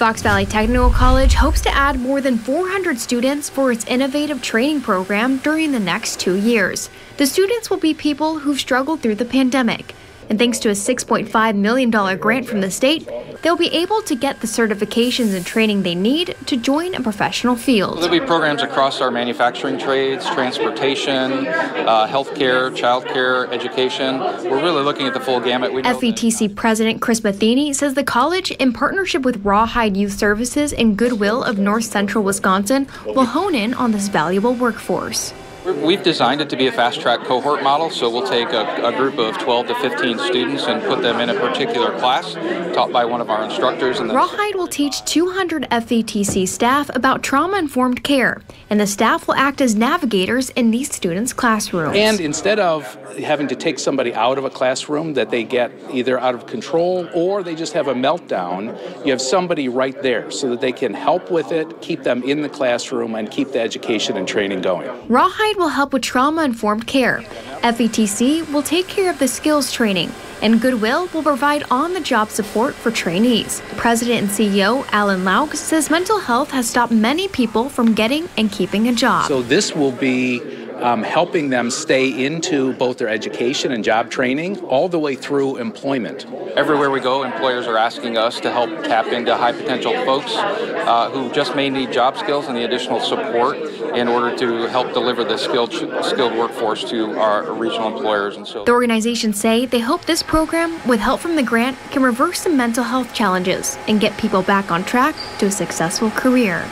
Fox Valley Technical College hopes to add more than 400 students for its innovative training program during the next 2 years. The students will be people who've struggled through the pandemic. And thanks to a $6.5 million grant from the state, they'll be able to get the certifications and training they need to join a professional field. There'll be programs across our manufacturing trades, transportation, healthcare, childcare, education. We're really looking at the full gamut. FVTC President Matheny says the college, in partnership with Rawhide Youth Services and Goodwill of North Central Wisconsin, will hone in on this valuable workforce. We've designed it to be a fast-track cohort model, so we'll take a group of 12 to 15 students and put them in a particular class taught by one of our instructors. Rawhide will teach 200 FVTC staff about trauma-informed care, and the staff will act as navigators in these students' classrooms. And instead of having to take somebody out of a classroom that they get either out of control or they just have a meltdown, you have somebody right there so that they can help with it, keep them in the classroom, and keep the education and training going. Rawhide will help with trauma-informed care. FVTC will take care of the skills training, and Goodwill will provide on-the-job support for trainees. President and CEO Alan Lauk says mental health has stopped many people from getting and keeping a job. So this will be helping them stay into both their education and job training all the way through employment. Everywhere we go, employers are asking us to help tap into high potential folks who just may need job skills and the additional support in order to help deliver the skilled workforce to our regional employers. And so the organizations say they hope this program, with help from the grant, can reverse some mental health challenges and get people back on track to a successful career.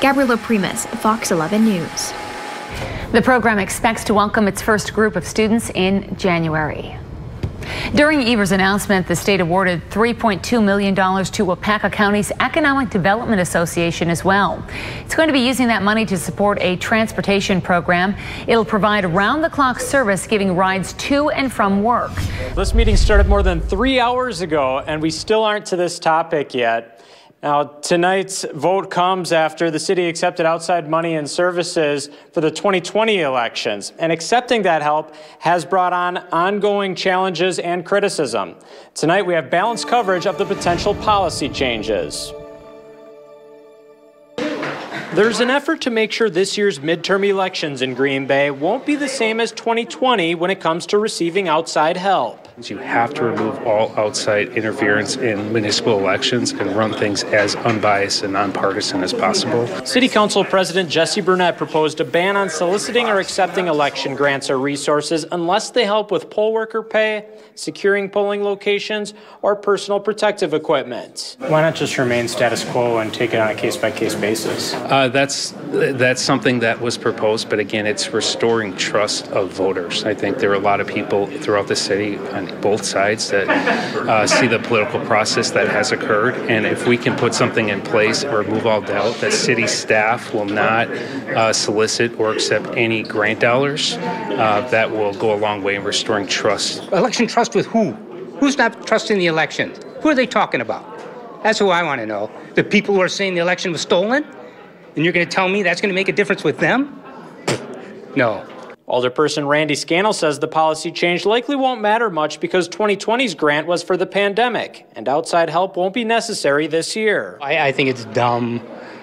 Gabriela Primus, Fox 11 News. The program expects to welcome its first group of students in January. During Evers' announcement, the state awarded $3.2 million to Wapaka County's Economic Development Association as well. It's going to be using that money to support a transportation program. It'll provide around-the-clock service, giving rides to and from work. This meeting started more than 3 hours ago, and we still aren't to this topic yet. Now, tonight's vote comes after the city accepted outside money and services for the 2020 elections, and accepting that help has brought on ongoing challenges and criticism. Tonight, we have balanced coverage of the potential policy changes. There's an effort to make sure this year's midterm elections in Greenbay won't be the same as 2020 when it comes to receiving outside help. You have to remove all outside interference in municipal elections and run things as unbiased and nonpartisan as possible. City Council President Jesse Burnett proposed a ban on soliciting or accepting election grants or resources unless they help with poll worker pay, securing polling locations, or personal protective equipment. Why not just remain status quo and take it on a case-by-case basis? That's something that was proposed, but again, it's restoring trust of voters. I think there are a lot of people throughout the city on both sides that see the political process that has occurred, and if we can put something in place or remove all doubt that city staff will not solicit or accept any grant dollars, that will go a long way in restoring trust. Election trust with who? Who's not trusting the election? Who are they talking about? That's who I want to know. The people who are saying the election was stolen? And you're going to tell me that's going to make a difference with them? No. Alderperson Randy Scannell says the policy change likely won't matter much because 2020's grant was for the pandemic, and outside help won't be necessary this year. I think it's dumb.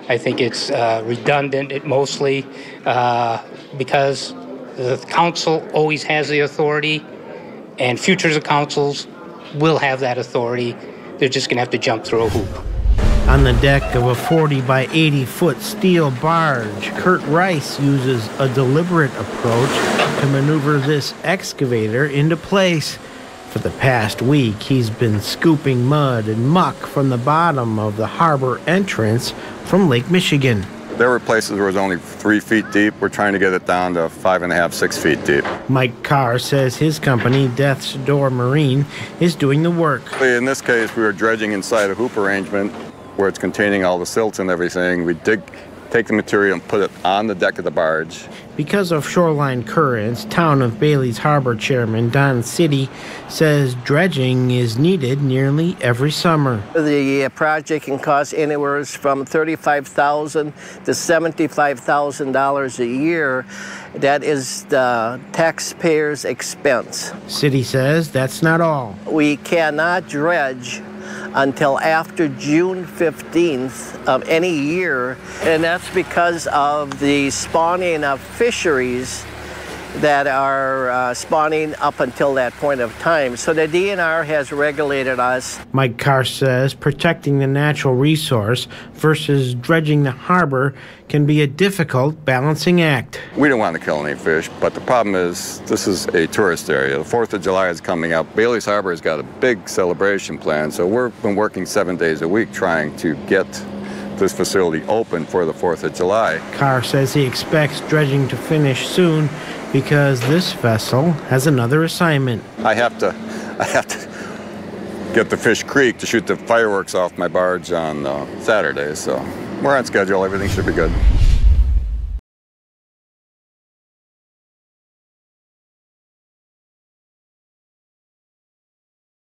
I think it's redundant, mostly because the council always has the authority, and futures of councils will have that authority. They're just going to have to jump through a hoop. On the deck of a 40 by 80 foot steel barge, Kurt Rice uses a deliberate approach to maneuver this excavator into place. For the past week, he's been scooping mud and muck from the bottom of the harbor entrance from Lake Michigan. There were places where it was only 3 feet deep. We're trying to get it down to 5.5, 6 feet deep. Mike Carr says his company, Death's Door Marine, is doing the work. In this case, we were dredging inside a hoop arrangement where it's containing all the silts and everything. We take the material and put it on the deck of the barge. Because of shoreline currents, Town of Bailey's Harbor Chairman Don City says dredging is needed nearly every summer. The project can cost anywhere from $35,000 to $75,000 a year. That is the taxpayers' expense. City says that's not all. We cannot dredge until after June 15th of any year, and that's because of the spawning of fisheries that are spawning up until that point of time. So the DNR has regulated us. Mike Carr says protecting the natural resource versus dredging the harbor can be a difficult balancing act. We don't want to kill any fish, but the problem is this is a tourist area. The 4th of July is coming up. Bailey's Harbor has got a big celebration plan, so we've been working 7 days a week trying to get this facility open for the 4th of July. Carr says he expects dredging to finish soon because this vessel has another assignment. I have to get to Fish Creek to shoot the fireworks off my barge on Saturday, so we're on schedule. Everything should be good.